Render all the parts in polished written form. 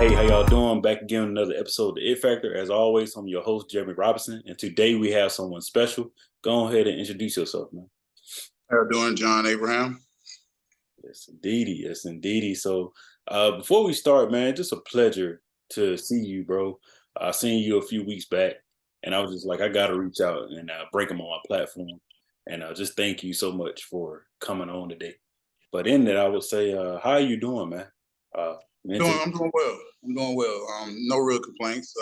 Hey, how y'all doing? Back again with another episode of The It Factor. As always, I'm your host, Jeremy Robinson, and today we have someone special. Go ahead and introduce yourself, man. How you doing, John Abraham? Yes, indeedy. Yes, indeedy. So, before we start, man, just a pleasure to see you, bro. I seen you a few weeks back, and I was just like, I gotta reach out and break them on my platform, and just thank you so much for coming on today. But in that, I would say, how are you doing, man? Uh, Doing, mentally. I'm doing well. I'm doing well. No real complaints.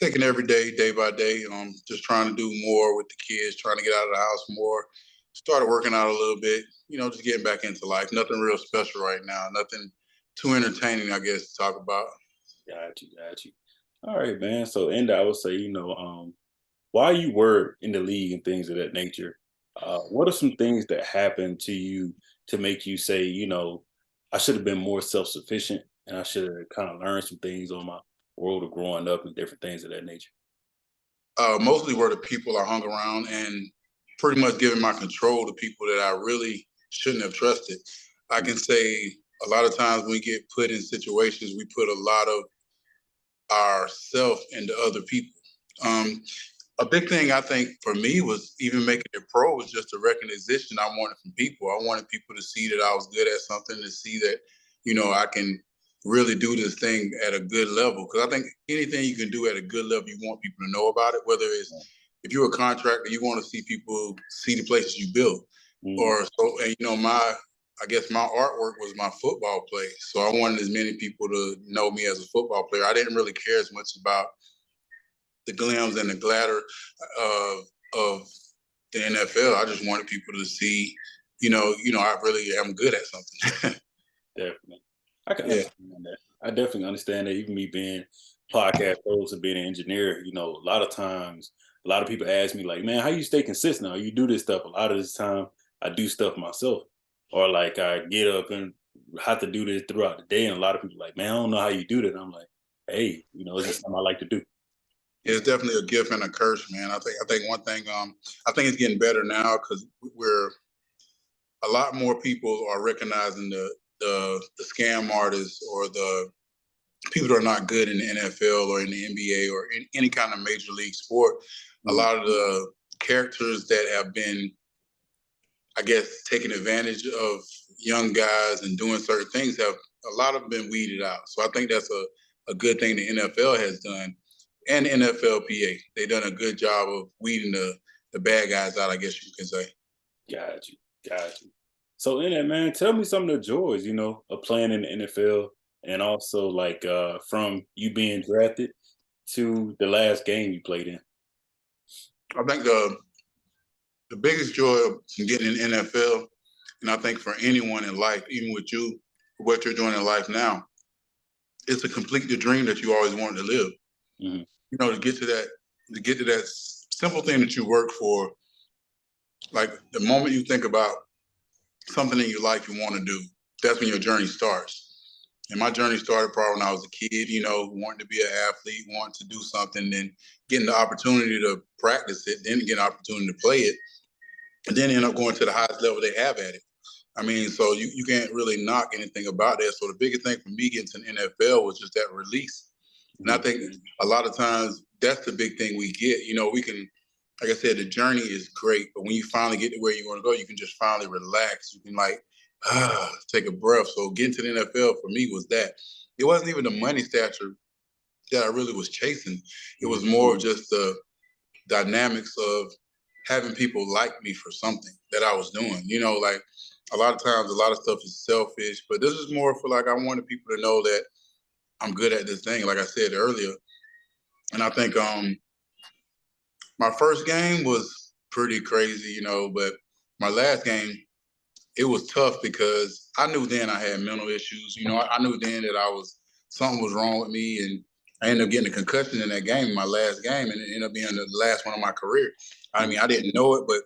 Taking every day, day by day. Just trying to do more with the kids, trying to get out of the house more. Started working out a little bit. Just getting back into life. Nothing real special right now. Nothing too entertaining, I guess, to talk about. Got you, got you. All right, man. So, in that, I would say, while you were in the league and things of that nature, what are some things that happened to you to make you say, I should have been more self-sufficient and I should have kind of learned some things on my world of growing up and different things of that nature? Mostly were the people I hung around and pretty much giving my control to people that I really shouldn't have trusted. I can say a lot of times when we get put in situations, we put a lot of ourself into other people. Um, a big thing I think for me was even making it pro was just the recognition I wanted from people. I wanted people to see that I was good at something, to see that, I can really do this thing at a good level. Because I think anything you can do at a good level, you want people to know about it. Whether it's if you're a contractor, you want to see people see the places you build. Mm, Or so, and I guess my artwork was my football play. So I wanted as many people to know me as a football player. I didn't really care as much about the glims and the glamour of the NFL. I just wanted people to see, I really am good at something. definitely. I can Yeah. understand that. I definitely understand that. Even me being podcast host and being an engineer, a lot of times, a lot of people ask me like, "Man, how you stay consistent? How you do this stuff?" A lot of this time, I do stuff myself, or like I get up and have to do this throughout the day. And a lot of people like, "Man, I don't know how you do that." And I'm like, "Hey, it's just something I like to do." It's definitely a gift and a curse, man. I think one thing I think it's getting better now because we're a lot more people are recognizing the scam artists or the people that are not good in the NFL or in the NBA or in any kind of major league sport. A Mm, lot of the characters that have been, I guess, taking advantage of young guys and doing certain things have a lot of them been weeded out. So I think that's a good thing the NFL has done and NFLPA. They've done a good job of weeding the bad guys out, I guess you can say. got you, got you. So in that, man, tell me some of the joys, of playing in the NFL, and also like from you being drafted to the last game you played in. I think the biggest joy of getting in the NFL, and I think for anyone in life, even with you, what you're doing in life now, is to complete the dream that you always wanted to live. Mhm. To get to that simple thing that you work for. Like the moment you think about something in your life you want to do, that's when your journey starts. And my journey started probably when I was a kid, wanting to be an athlete, wanting to do something, then getting the opportunity to practice it, then get an opportunity to play it, and then end up going to the highest level they have at it. I mean, so you can't really knock anything about that. So the biggest thing for me getting to the NFL was just that release. And I Mhm. think a lot of times that's the big thing we get. We can, like I said, the journey is great, but when you finally get to where you want to go, you can just finally relax. You can take a breath. So getting to the NFL for me was that. It wasn't even the money stature that I really was chasing. It was Mhm. more of just the dynamics of having people like me for something that I was doing. Like a lot of times, a lot of stuff is selfish, but this is more for like I wanted people to know that I'm good at this thing, like I said earlier. And I think my first game was pretty crazy, but my last game, it was tough because I knew then I had mental issues. I knew then that something was wrong with me, and I ended up getting a concussion in that game, my last game, and it ended up being the last one of my career. I mean, I didn't know it, but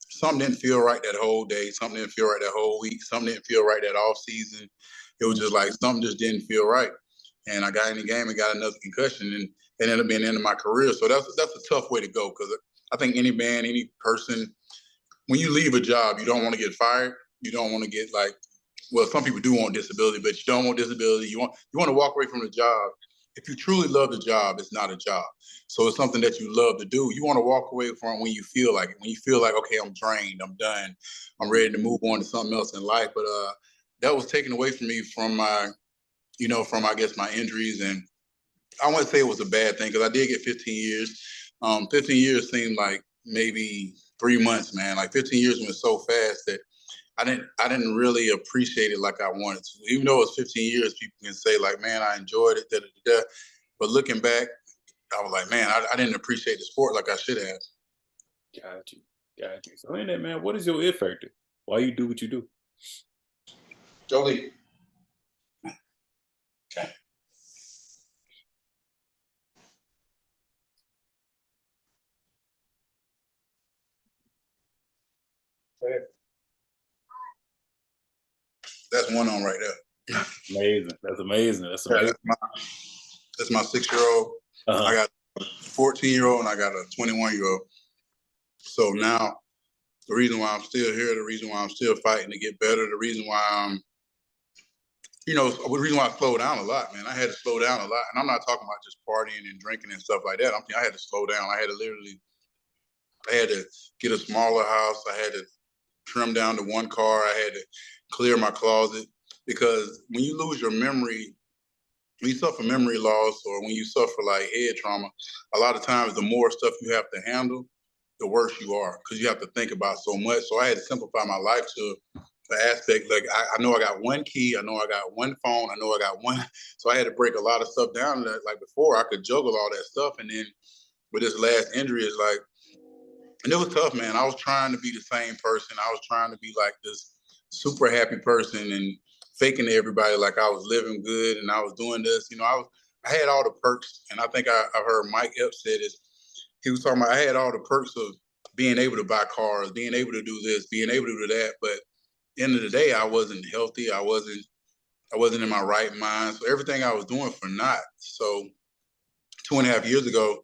something didn't feel right that whole day. Something didn't feel right that whole week. Something didn't feel right that off season. It was Mhm. just like something just didn't feel right. And I got in the game and got another concussion, and it ended up being the end of my career. So that's a tough way to go because I think any man, any person, when you leave a job, you don't want to get fired. You don't want to get like well, some people do want disability, but you don't want disability. You want to walk away from the job. If you truly love the job, it's not a job. So it's something that you love to do. You want to walk away from when you feel like it. When you feel like, okay, I'm drained, I'm done, I'm ready to move on to something else in life. But that was taken away from me from my, from I guess my injuries. And I wouldn't say it was a bad thing because I did get 15 years. 15 years seemed like maybe 3 months, man. Like 15 years went so fast that I didn't really appreciate it like I wanted to. Even though it's 15 years, people can say like, man, I enjoyed it, da, da, da, da. But looking back, I was like, man, I didn't appreciate the sport like I should have. Got you. Got you. So in that, man, what is your it factor? Why you do what you do? Jolie. Okay. That's one on right there. Amazing. That's amazing. That's Yeah, amazing. that's my 6-year-old. Uh-huh. I got a 14-year-old and I got a 21-year-old. So now the reason why I'm still here, the reason why I'm still fighting to get better, the reason why I'm, the reason why I slowed down a lot, man. I had to slow down a lot. And I'm not talking about just partying and drinking and stuff like that. I had to slow down. I had to get a smaller house. I had to trim down to one car. I had to clear my closet because when you lose your memory, when you suffer memory loss or when you suffer like head trauma, a lot of times the more stuff you have to handle, the worse you are because you have to think about so much. So I had to simplify my life to the aspect like I know I got one key, I know I got one phone, I know I got one. So I had to break a lot of stuff down. That like before I could juggle all that stuff, and then with this last injury, it's like, and it was tough, man. I was trying to be the same person. I was trying to be like this super happy person and faking to everybody like I was living good and I was doing this. I had all the perks, and I think I heard Mike Epps said this. He was talking about I had all the perks of being able to buy cars, being able to do this, being able to do that. But at the end of the day, I wasn't healthy. I wasn't in my right mind. So everything I was doing for naught. So 2.5 years ago,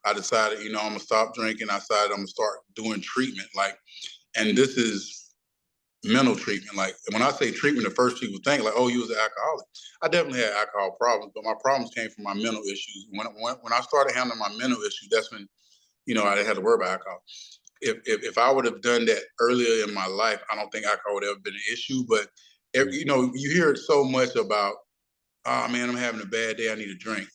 I decided, I'm gonna stop drinking. I decided I'm gonna start doing treatment. And this is mental treatment. Like when I say treatment, the first people think like, oh, you was an alcoholic. I definitely had alcohol problems, but my problems came from my mental issues. When I started handling my mental issues, that's when, I didn't have to worry about alcohol. If I would have done that earlier in my life, I don't think alcohol would have ever been an issue. But you hear it so much about, oh man, I'm having a bad day, I need a drink.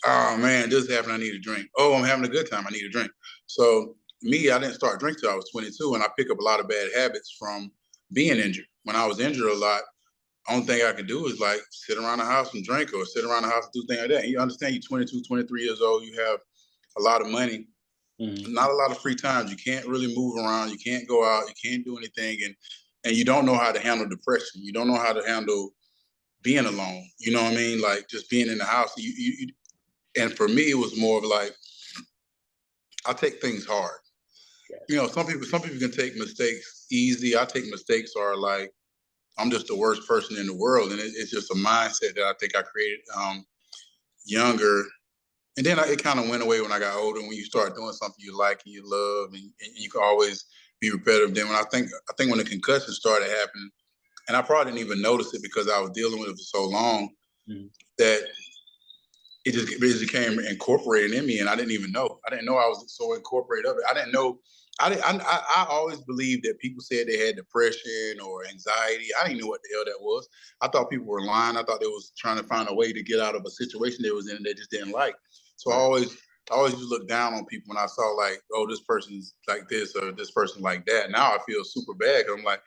Oh man, this happened, I need a drink. Oh, I'm having a good time, I need a drink. So me, I didn't start drinking till I was 22, and I pick up a lot of bad habits from being injured. When I was injured a lot, only thing I could do is like sit around the house and drink or sit around the house and do things like that. And you understand you're 22, 23 years old, you have a lot of money, not a lot of free time. You can't really move around, you can't go out, you can't do anything, and you don't know how to handle depression. You don't know how to handle being alone. You know what I mean? Like just being in the house. And for me, it was more of like I take things hard. Some people can take mistakes easy. I take mistakes are like I'm just the worst person in the world, and it's just a mindset that I think I created younger. And then it kind of went away when I got older. When you start doing something you like and you love, and you can always be repetitive. Then I think when the concussion started happening, and I probably didn't even notice it because I was dealing with it for so long that it just became incorporated in me, and I didn't even know. I didn't know I was so incorporated of it. I didn't know. I always believed that people said they had depression or anxiety. I didn't know what the hell that was. I thought people were lying. I thought they was trying to find a way to get out of a situation they was in and they just didn't like. So I always just looked down on people when I saw like, oh, this person's like this or this person like that. Now I feel super bad because I'm like,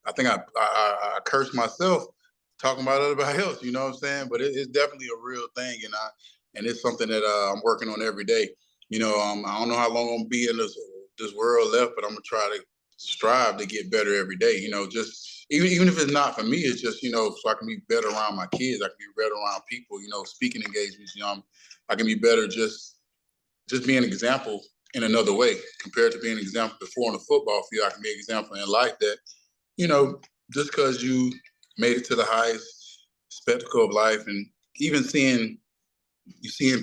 I think I cursed myself talking about everybody else. You know what I'm saying? But it's definitely a real thing, and it's something that I'm working on every day. I don't know how long I'm gonna be in this world left, but I'm gonna try to strive to get better every day. Just even if it's not for me, it's just so I can be better around my kids. I can be better around people. Speaking engagements. I can be better just being an example in another way compared to being an example before on the football field. I can be an example in life that you know, just because you made it to the highest spectacle of life, and even seeing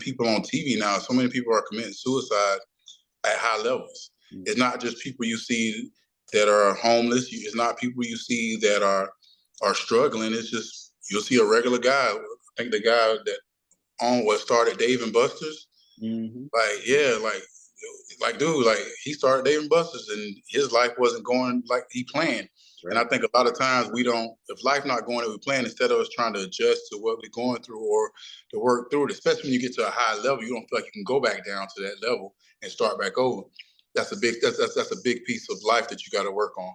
people on TV now, so many people are committing suicide at high levels. It's not just people you see that are homeless. It's not people you see that are are struggling. It's just you'll see a regular guy. I think the guy that on what started Dave and Buster's, Hmm. like yeah, like dude, like he started Dave and Buster's and his life wasn't going like he planned. And I Right. think a lot of times we don't, if life not going as we plan, instead of us trying to adjust to what we're going through or to work through it, especially when you get to a high level, you don't feel like you can go back down to that level and start back over. That's a big piece of life that you got to work on.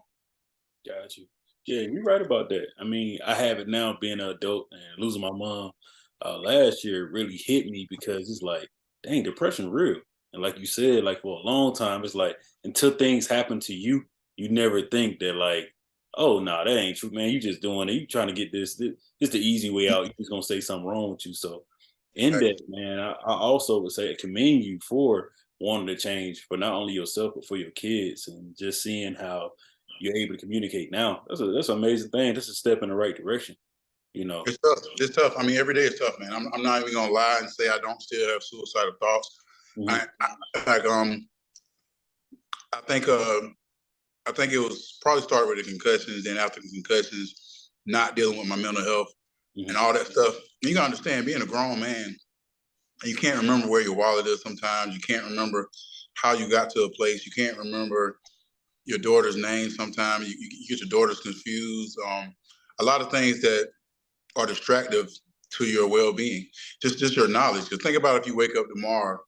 Got you. Yeah, you're right about that. I mean, I have it now being an adult and losing my mom last year really hit me because it's like, dang, depression real. And like you said, like for a long time, it's like until things happen to you, you never think that like, oh no, that ain't true, man. You just doing it. You trying to get this the easy way out. You just gonna say something wrong with you. So in Right. that, man, I also would say commend you for wanting to change for not only yourself but for your kids and just seeing how you're able to communicate now. That's an amazing thing. That's a step in the right direction. You know. It's tough. It's tough. I mean, every day is tough, man. I'm not even gonna lie and say I don't still have suicidal thoughts. Mhm. I like I think I think it was probably started with the concussions, then after the concussions, not dealing with my mental health and Mhm. all that stuff. You gotta understand, being a grown man, you can't remember where your wallet is sometimes. You can't remember how you got to a place. You can't remember your daughter's name sometimes. You get your daughters confused. A lot of things that are distractive to your well-being. Just your knowledge. Because think about if you wake up tomorrow,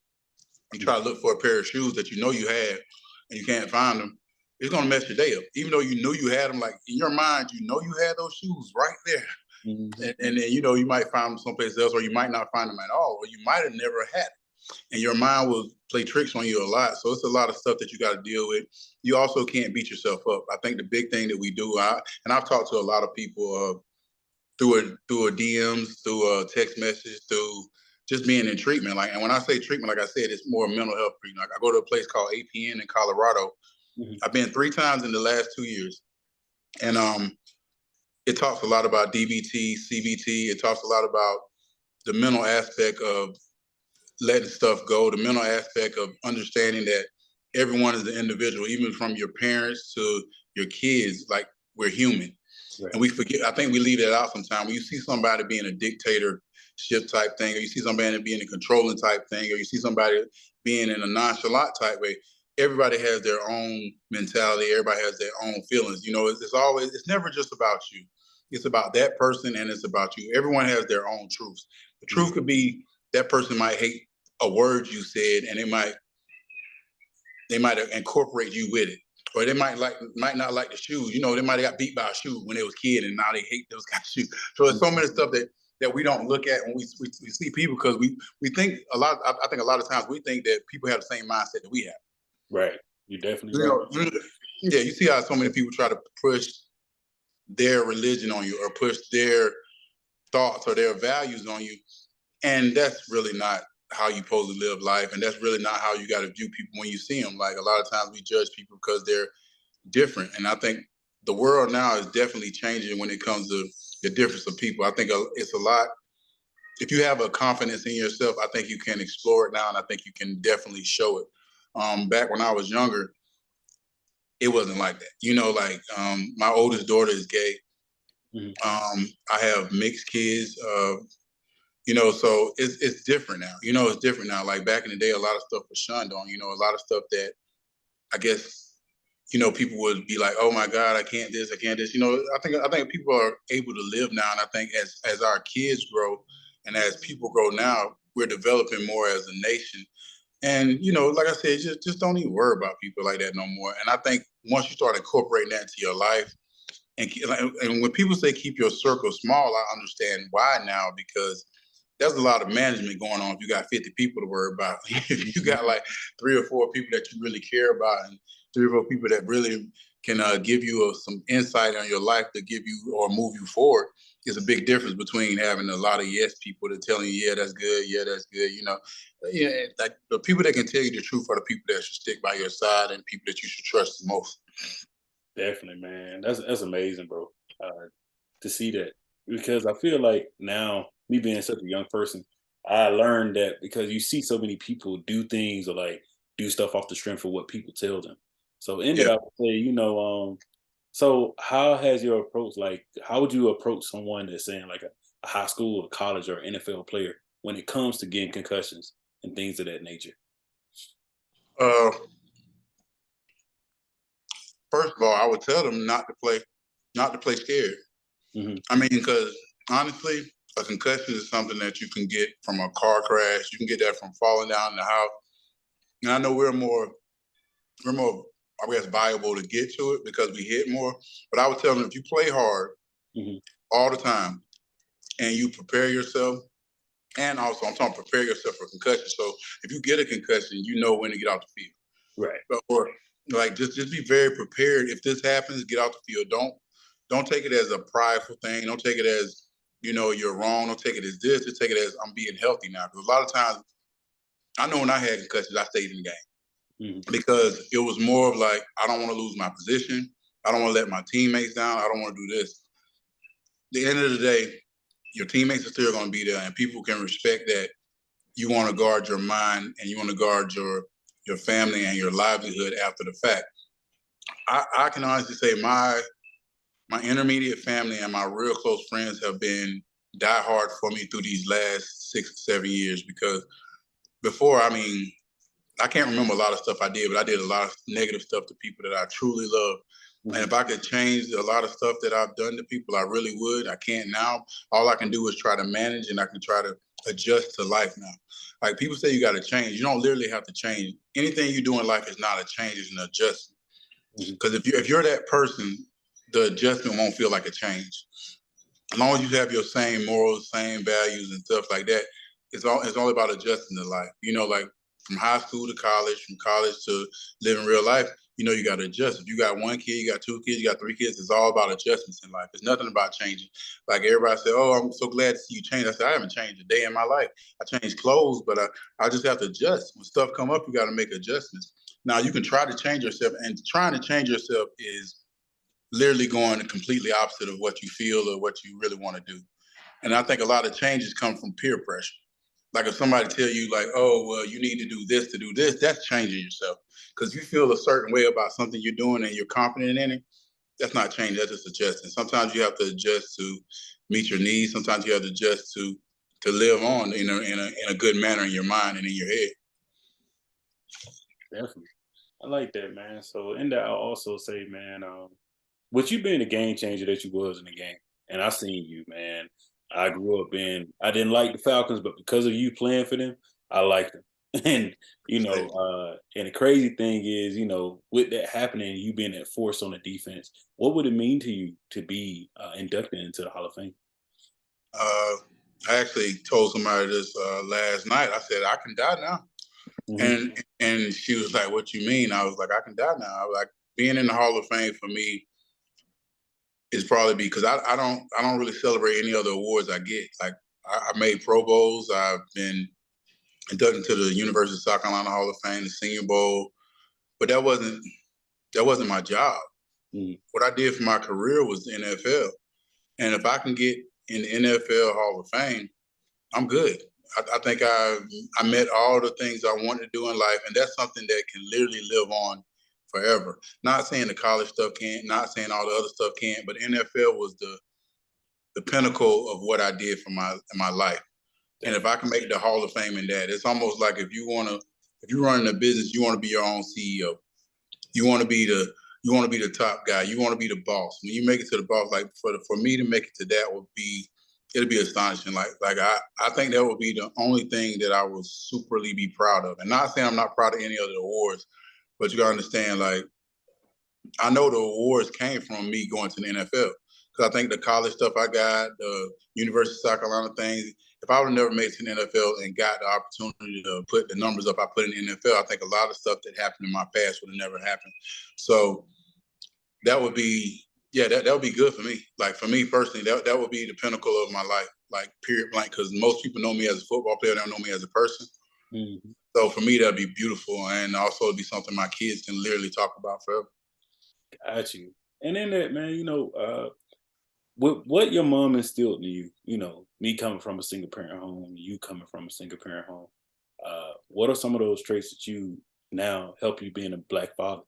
you try to look for a pair of shoes that you know you had, and you can't find them. It's gonna mess your day up. Even though you knew you had them, like in your mind, you know you had those shoes right there, Mhm. and then you know you might find them someplace else, or you might not find them at all, or you might have never had it. And your mind will play tricks on you a lot. So it's a lot of stuff that you got to deal with. You also can't beat yourself up. I think the big thing that we do, and I've talked to a lot of people through a DMs, through a text message, through just being in treatment. Like, and when I say treatment, like I said, it's more mental health treatment. Like I go to a place called APN in Colorado. Mhm. I've been 3 times in the last 2 years, and it talks a lot about DBT, CBT. It talks a lot about the mental aspect of letting stuff go, the mental aspect of understanding that everyone is an individual, even from your parents to your kids. Like we're human. And Right. we forget, I think we leave that out sometimes. When you see somebody being a dictatorship type thing, or you see somebody being a controlling type thing, or you see somebody being in a nonchalant type way, everybody has their own mentality. Everybody has their own feelings. You know, it's always, it's never just about you. It's about that person and it's about you. Everyone has their own truths. The Mhm. truth could be that person might hate a word you said and they might incorporate you with it. Or they might not like the shoes. You know, they might have got beat by a shoe when they was a kid and now they hate those kind of shoes. So there's so many stuff that we don't look at when we see people because we think a lot. I think a lot of times we think that people have the same mindset that we have. Right. You're definitely You right. know, yeah. You see how so many people try to push their religion on you or push their thoughts or their values on you, and that's really not how you supposed to live life, and that's really not how you got to view people when you see them. Like a lot of times we judge people because they're different. And I think the world now is definitely changing when it comes to the difference of people. I think it's a lot. If you have a confidence in yourself, I think you can explore it now, and I think you can definitely show it. Back when I was younger, it wasn't like that. You know, like my oldest daughter is gay. Mhm. I have mixed kids. You know, so it's different now. You know, it's different now. Like back in the day, a lot of stuff was shunned on. You know, a lot of stuff that I guess people would be like, "Oh my God, I can't this, I can't this." You know, I think people are able to live now, and I think as our kids grow and as people grow now, we're developing more as a nation. And like I said, just don't even worry about people like that no more. And I think once you start incorporating that into your life, and when people say keep your circle small, I understand why now because there's a lot of management going on if you got 50 people to worry about. If you Mhm. got like 3 or 4 people that you really care about and 3 or 4 people that really can give you some insight on your life to give you or move you forward, is a big difference between having a lot of yes people that telling you, yeah, that's good, yeah, that's good. Yeah, like the people that can tell you the truth are the people that should stick by your side and people that you should trust the most. Definitely, man. That's amazing, bro. To see that because I feel like now me being such a young person, I learned that because you see so many people do things or like do stuff off the strength of what people tell them. So in that, Yeah, I would say, So how has your approach, like, how would you approach someone that's saying like a high school or college or NFL player when it comes to getting concussions and things of that nature? Uh, First of all, I would tell them not to play scared. Hmm. I mean, because honestly, a concussion is something that you can get from a car crash. You can get that from falling down in the house. And I know we're more, I guess, viable to get to it because we hit more. But I would tell them if you play hard Hmm. all the time and you prepare yourself, and also I'm talking prepare yourself for concussion. So if you get a concussion, you know when to get out the field. Right. Or like just be very prepared. If this happens, get out the field. Don't take it as a prideful thing. Don't take it as you're wrong. Don't take it as this. Just take it as I'm being healthy now. Because a lot of times, I know when I had concussions, I stayed in the game Hmm. because it was more of like I don't want to lose my position. I don't want to let my teammates down. I don't want to do this. At the end of the day, your teammates are still going to be there, and people can respect that you want to guard your mind and you want to guard your family and your livelihood after the fact. I can honestly say my intermediate family and my real close friends have been diehard for me through these last 6 or 7 years because before, I mean, I can't remember a lot of stuff I did, but I did a lot of negative stuff to people that I truly love. And Hmm. if I could change a lot of stuff that I've done to people, I really would. I can't now. All I can do is try to manage and I can try to adjust to life now. Like people say you got to change. You don't literally have to change. Anything you do in life is not a change, it's an adjustment. Hmm. Because if you're that person, the adjustment won't feel like a change. As long as you have your same morals, same values, and stuff like that, it's only about adjusting to life. Like from high school to college, from college to living real life. You got to adjust. If you got one kid, you got two kids, you got three kids. It's all about adjustments in life. It's nothing about changing. Like everybody said, "Oh, I'm so glad to see you change." I said, "I haven't changed a day in my life. I changed clothes, but I just have to adjust. When stuff come up, you got to make adjustments. Now you can try to change yourself, and trying to change yourself is literally going completely opposite of what you feel or what you really want to do. And I think a lot of changes come from peer pressure. Like if somebody tell you like, oh, well, you need to do this, that's changing yourself. Because you feel a certain way about something you're doing and you're confident in it, that's not changing, that's just adjusting. Sometimes you have to adjust to meet your needs. Sometimes you have to adjust to live on in a good manner in your mind and in your head. Definitely. I like that, man. So in that, I'll also say, man, with you being the game changer that you was in the game, and I seen you, man. I grew up I didn't like the Falcons, but because of you playing for them, I liked them. And and the crazy thing is, with that happening, you being that force on the defense, what would it mean to you to be inducted into the Hall of Fame? Uh, I actually told somebody this last night. I said, I can die now. Hmm. And she was like, "What you mean?" I was like, "I can die now." I was like, being in the Hall of Fame for me is probably because I don't really celebrate any other awards I get. Like I made Pro Bowls. I've been inducted to the University of South Carolina Hall of Fame, the Senior Bowl, but that wasn't my job. Hmm. What I did for my career was the NFL, and if I can get in the NFL Hall of Fame, I'm good. I think I met all the things I wanted to do in life, and that's something that can literally live on forever. Not saying the college stuff can't, not saying all the other stuff can't, but NFL was the pinnacle of what I did for my life. And if I can make the Hall of Fame in that, it's almost like if you're running a business, you want to be your own CEO. You want to be the top guy. You want to be the boss. When you make it to the boss, like for me to make it to that would be it'd be astonishing. Like I think that would be the only thing that I would superly be proud of. And not saying I'm not proud of any other awards, but you gotta understand, like I know the awards came from me going to the NFL. Because I think the college stuff I got, the University of South Carolina things, if I would have never made it to the NFL and got the opportunity to put the numbers up I put in the NFL, I think a lot of stuff that happened in my past would have never happened. So that would be, yeah, that would be good for me. Like for me personally, that would be the pinnacle of my life, like period blank. Because most people know me as a football player, they don't know me as a person. Hmm. So for me, that'd be beautiful, and also it'd be something my kids can literally talk about forever. Got you. And in that, man, what your mom instilled in you, me coming from a single parent home, you coming from a single parent home, what are some of those traits that you now help you being a black father?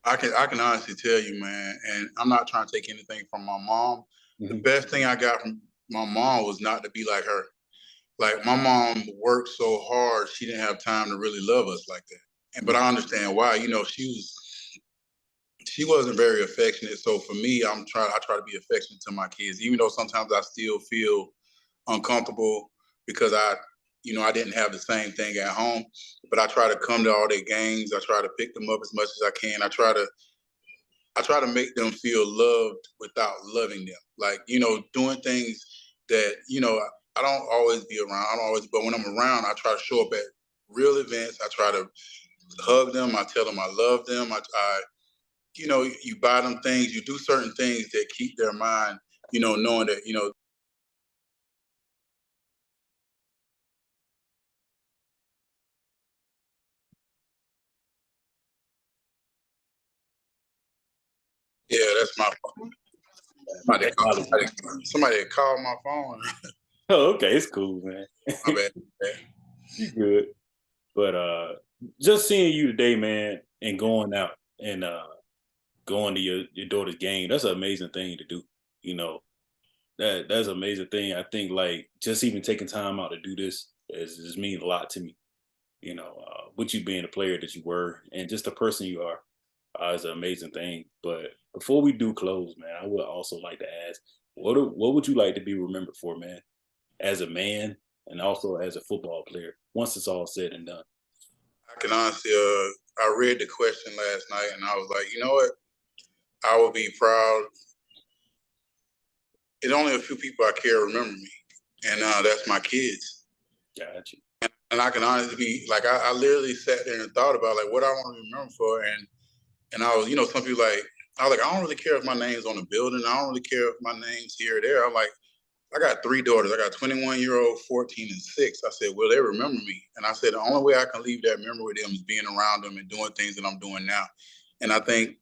I can honestly tell you, man, and I'm not trying to take anything from my mom. The Hmm. best thing I got from my mom was not to be like her. Like my mom worked so hard, she didn't have time to really love us like that. And but I understand why. You know, she wasn't very affectionate. So for me, I try to be affectionate to my kids, even though sometimes I still feel uncomfortable because I didn't have the same thing at home. But I try to come to all their games. I try to pick them up as much as I can. I try to make them feel loved without loving them. Like, doing things that, I don't always be around. I don't always, but when I'm around, I try to show up at real events. I try to hug them. I tell them I love them. You buy them things, you do certain things that keep their mind, knowing that, yeah, that's my phone. Technology. Somebody called my phone. Oh, okay, it's cool, man. My bad. You good. But just seeing you today, man, and going out and going to your daughter's game, that's an amazing thing to do. You know, that's an amazing thing. I think like just even taking time out to do this is just means a lot to me. With you being the player that you were and just the person you are, is an amazing thing. But before we do close, man, I would also like to ask, what would you like to be remembered for, man, as a man and also as a football player once it's all said and done? I can honestly, I read the question last night and I was like, you know what? I would be proud. It's only a few people I care remember me, and that's my kids. Got you. And I can honestly be like, I literally sat there and thought about like what I want to be remembered for, and I was, some people like, I was like, I don't really care if my name's on the building. I don't really care if my name's here or there. I'm like, I got three daughters. I got 21-year-old, 14, and 6. I said, will they remember me? And I said, the only way I can leave that memory with them is being around them and doing things that I'm doing now. And I think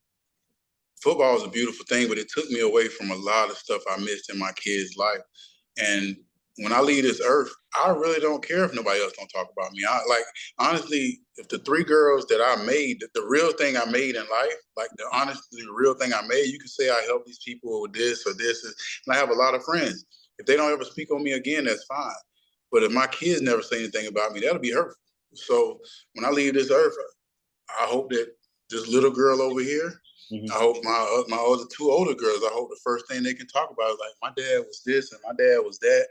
football is a beautiful thing, but it took me away from a lot of stuff I missed in my kids' life. And when I leave this earth, I really don't care if nobody else don't talk about me. I like honestly, if the three girls that I made, the real thing I made in life, like the real thing I made, you can say I helped these people with this or this, and I have a lot of friends. If they don't ever speak on me again, that's fine. But if my kids never say anything about me, that'll be hurtful. So when I leave this earth, I hope that this little girl over here, Hmm. I hope my other two older girls, I hope the first thing they can talk about is like my dad was this and my dad was that,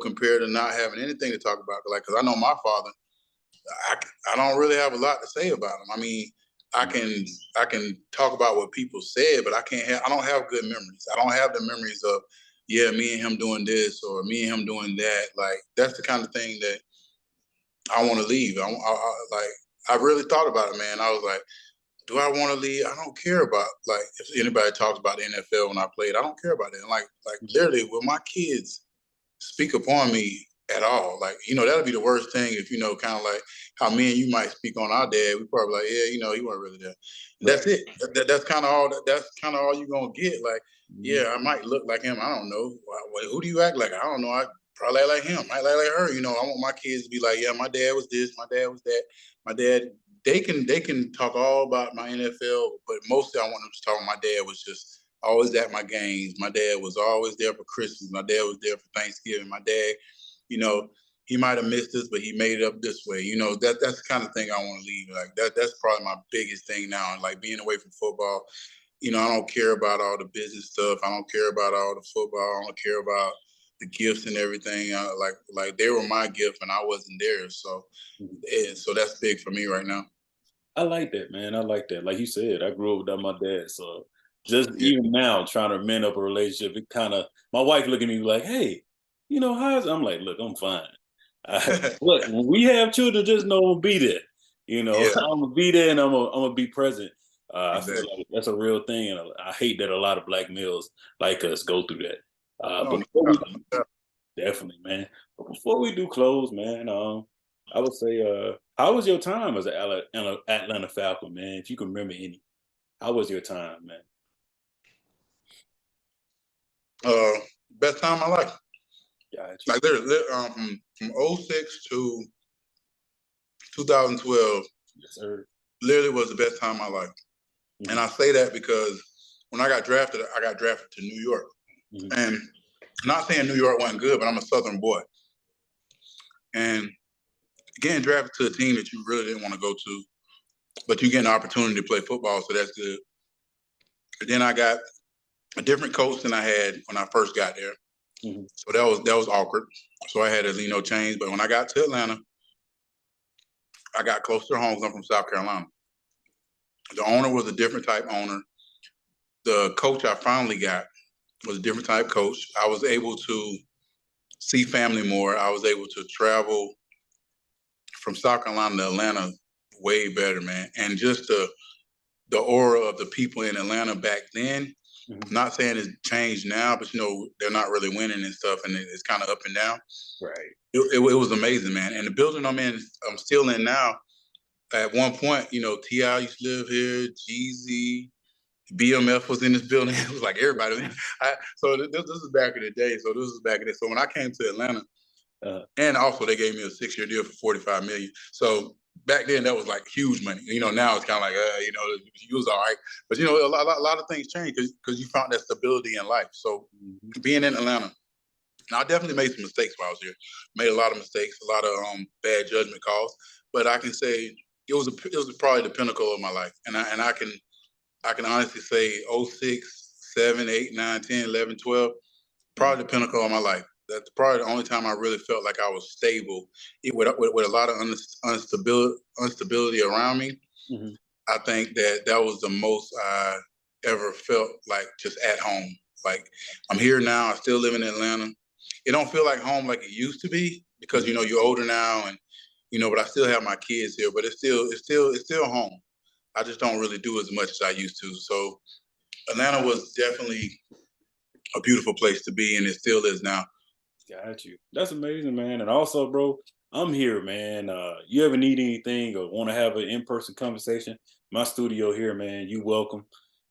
compared to not having anything to talk about. Like, because I know my father, I, I don't really have a lot to say about him. I mean, I can I can talk about what people said, but I don't have good memories. I don't have the memories of, yeah, me and him doing this or me and him doing that. Like that's the kind of thing that I want to leave. I really thought about it, man. I was like, do I want to leave? I don't care about like if anybody talks about the NFL when I played. I don't care about it. And like literally, will my kids speak upon me at all? Like that'll be the worst thing if kind of like how me and you might speak on our dad. We probably like, yeah, he wasn't really there. And Right. that's it. That's kind of all. That's kind of all you're gonna get. Like, Mhm. yeah, I might look like him. I don't know. Who do you act like? I don't know. I probably act like him. I act like her. I want my kids to be like, yeah, my dad was this. My dad was that. My dad they can talk all about my NFL, but mostly I want them to talk. My dad was just always at my games. My dad was always there for Christmas. My dad was there for Thanksgiving. My dad, you know, he might have missed us, but he made it up this way. That's the kind of thing I want to leave. Like that's probably my biggest thing now. And like being away from football, I don't care about all the business stuff. I don't care about all the football. I don't care about the gifts and everything. Like they were my gift and I wasn't theirs. So that's big for me right now. I like that, man. I like that. Like you said, I grew up without my dad, so just Yeah. even now trying to mend up a relationship, it kind of my wife look at me like, "Hey, how's?" I'm like, "Look, I'm fine." Look, when we have children, just know I'm gonna be there. Yeah, I'm gonna be there and I'm gonna be present. I feel exactly. like that's a real thing, and I hate that a lot of black males like us go through that. No, But no before we doubt, no doubt. definitely, man. But before we do close, man, I would say, how was your time as an Atlanta Falcon, man? If you can remember any, how was your time, man? Uh, Best time of my life. Got you. Like from '06 to 2012, Yes, sir. literally was the best time of my life. And I say that because when I got drafted to New York. And not saying New York wasn't good, but I'm a Southern boy. And getting drafted to a team that you really didn't want to go to, but you get an opportunity to play football, so that's good. And then I got a different coach than I had when I first got there. So that was awkward. So I had to, change. But when I got to Atlanta, I got closer to home because I'm from South Carolina. The owner was a different type owner. The coach I finally got was a different type coach. I was able to see family more. I was able to travel from South Carolina to Atlanta way better, man. And just the aura of the people in Atlanta back then, not saying it's changed now, but they're not really winning and stuff, and it's kind of up and down. Right. It was amazing, man. And the building I'm still in now. At one point, T.I. used to live here, Jeezy, BMF was in this building. It was like everybody. So this is back in the day. So when I came to Atlanta, and also they gave me a 6-year deal for $45 million. So back then that was like huge money. Now it's kind of like, you was all right. But a lot of things changed because you found that stability in life. So being in Atlanta, now I definitely made some mistakes while I was here. Made a lot of mistakes, a lot of bad judgment calls. But I can say it was probably the pinnacle of my life, and I can honestly say 06, 7, 8, 9, 10, 11, 12, probably the pinnacle of my life. That's probably the only time I really felt like I was stable. With a lot of instability around me, I think that was the most I ever felt like just at home. Like I'm here now, I still live in Atlanta. It don't feel like home like it used to be because you're older now, and but I still have my kids here. But it's still home. I just don't really do as much as I used to. So Atlanta was definitely a beautiful place to be, and it still is now. Got you. That's amazing, man. And also, bro, I'm here, man. You ever need anything or want to have an in-person conversation? My studio here, man. You welcome.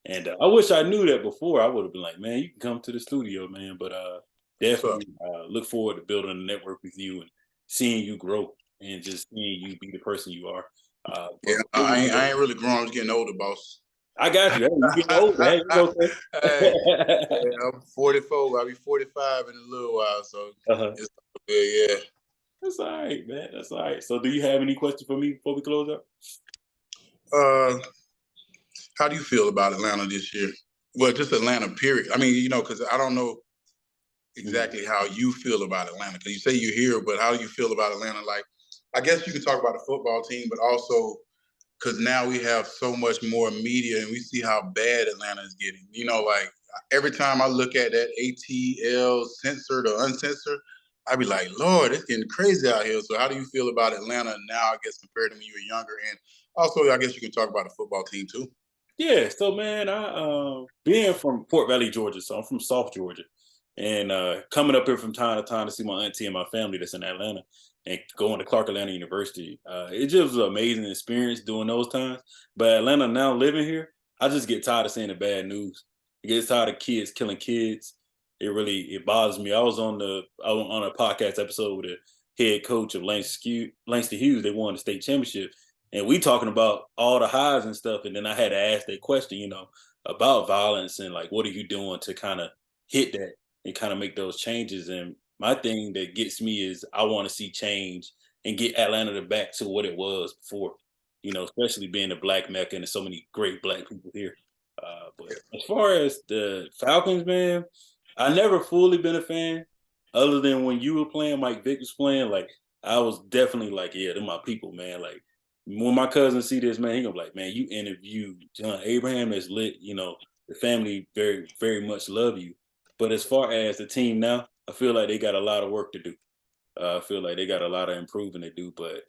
And I wish I knew that before. I would have been like, man, you can come to the studio, man. But definitely look forward to building a network with you and seeing you grow and just seeing you be the person you are. Yeah, I ain't really grown. I'm just getting older, boss. I got you. Hey, you get older. Hey, you okay? Hey, yeah, I'm 44. I'll be 45 in a little while, so it's good. Yeah. That's all right, man. That's all right. So, do you have any questions for me before we close up? How do you feel about Atlanta this year? Well, just Atlanta, period. I mean, because I don't know exactly how you feel about Atlanta. Because you say you're here, but how do you feel about Atlanta? Like, I guess you can talk about the football team, but also because now we have so much more media and we see how bad Atlanta is getting. Like every time I look at that ATL censored or uncensored, I be like, Lord, it's getting crazy out here. So how do you feel about Atlanta now, I guess, compared to when you were younger? And also, I guess you can talk about the football team too. Yeah, so man, I being from Port Valley, Georgia, so I'm from South Georgia, and coming up here from time to time to see my auntie and my family that's in Atlanta, and going to Clark Atlanta University. It just was an amazing experience during those times. But Atlanta now living here, I just get tired of seeing the bad news. I get tired of kids killing kids. It bothers me. I was on a podcast episode with the head coach of Langston Hughes. They won the state championship, and we talking about all the highs and stuff. And then I had to ask that question, about violence and like, what are you doing to kind of hit that and kind of make those changes? And my thing that gets me is I want to see change and get Atlanta back to what it was before, especially being a black mecca and there's so many great black people here. But as far as the Falcons, man, I never fully been a fan other than when you were playing, Mike Vick was playing. Like, I was definitely like, yeah, they're my people, man. Like, when my cousin see this, man, he gonna be like, man, you interviewed John Abraham, that's lit. The family very, very much love you. But as far as the team now, I feel like they got a lot of work to do. I feel like they got a lot of improving to do. But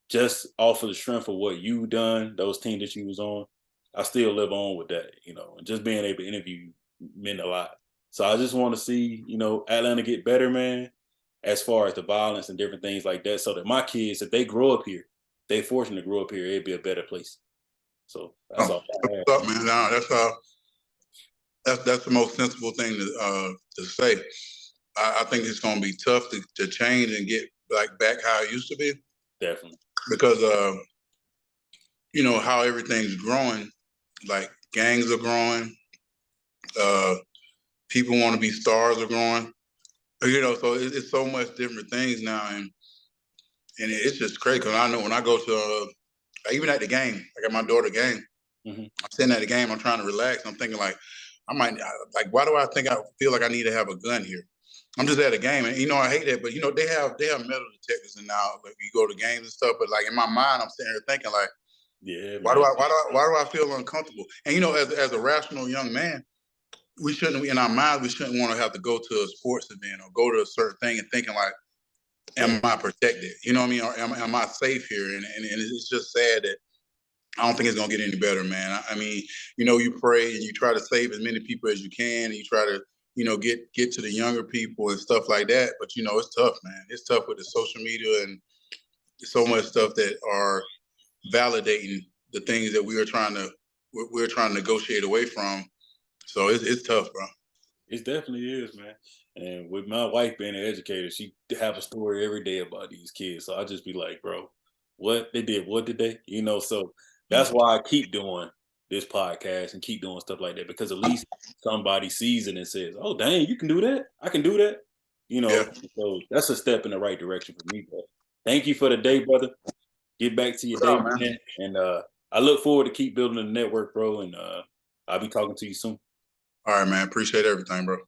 just off of the strength of what you done, those teams that you was on, I still live on with that, and just being able to interview meant a lot. So I just want to see, Atlanta get better, man, as far as the violence and different things like that, so that my kids, if they grow up here, they fortunate to grow up here, it'd be a better place. So that's all I have. What's up, man? No, that's the most sensible thing to say. I think it's going to be tough to change and get back how it used to be. Definitely. Because how everything's growing, like gangs are growing. People want to be stars are growing. So it's so much different things now, and it's just crazy because I know when I go to even at the game, like at my daughter game, I'm sitting at the game, I'm trying to relax. I'm thinking like, why do I think I feel like I need to have a gun here? I'm just at a game, and I hate that, but they have metal detectors, and now like you go to games and stuff. But like in my mind, I'm sitting here thinking like, yeah, why man. do I feel uncomfortable? And as a rational young man, we shouldn't in our mind we shouldn't want to have to go to a sports event or go to a certain thing and thinking like, am I protected? You know what I mean? Or am I safe here? And it's just sad that I don't think it's gonna get any better, man. I mean, you pray and you try to save as many people as you can, and you try to, get to the younger people and stuff like that. But it's tough, man. It's tough with the social media and so much stuff that are validating the things that we're trying to negotiate away from. So it's tough, bro. It definitely is, man. And with my wife being an educator, she have a story every day about these kids. So I just be like, bro, what they did, what did they? So that's why I keep doing this podcast and keep doing stuff like that, because at least somebody sees it and says, oh, dang, you can do that. I can do that. Yeah. So that's a step in the right direction for me. But thank you for the day, brother. Get back to your What's day, up, man? man. And I look forward to keep building the network, bro. And I'll be talking to you soon. All right, man. Appreciate everything, bro.